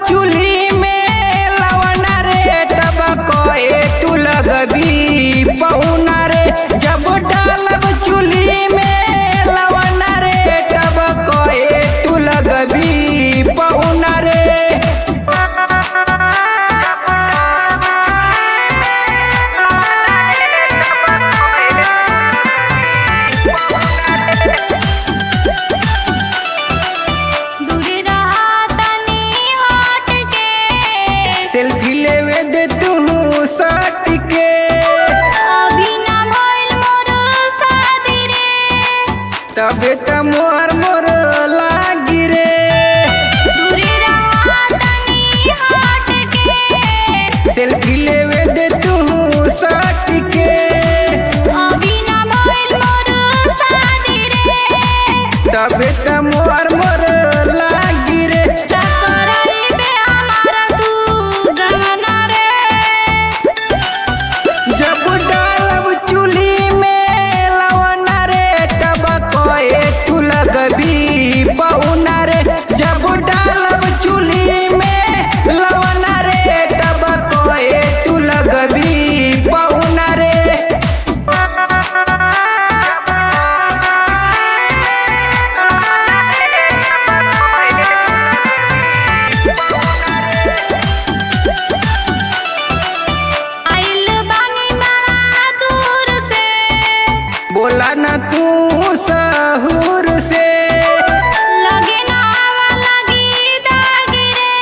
चूल्ही में लवना रे तब कहे तू लगबी पहुना रे। जब डालब चूल्ही में लवना रे तब कहे तू लगबी पहुना रे। सेल्फी लेवे दे तू सट के अभी ना भइल मोर शादी रे तबे त मोर मोर लागी रे। दूरी रहा तनी हट के सेल्फी लेवे दे तू सट के अभी ना भइल मोर शादी रे तबे त मोर मोर लागी रे। टकराई बे हमारा तू गहना रे। जब डालब चूल्ही में लवना रे तब कहे तू लगबी पहुना रे। जब डालब चूल्ही में लवना रे तब कहे तू लगबी पहुना रे। आइल बानी बड़ा दूर से बोला ना तू सहूर से लगे ना आवा लगी दाग रे।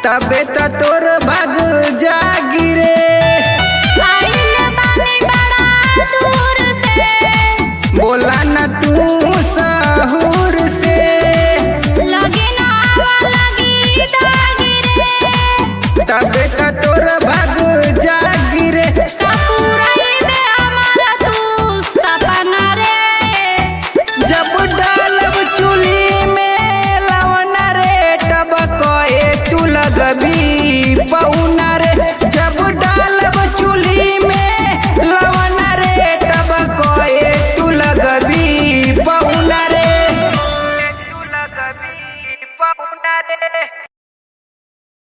तबे त तोर भाग जागी रे। आइल बानी बड़ा दूर से बोला ना तू सहूर से लगे ना आवा लगी दाग रे। तबे त तोर भाग जागी रे। कपूराई बे हमारा तू सपना रे। जब डालब चूल्ही में लवना रे तब कहे तू लगबी पहुना रे। जब डालब चूल्ही में लवना रे तब कहे तू लगबी पहुना रे। तू लगबी पहुना रे।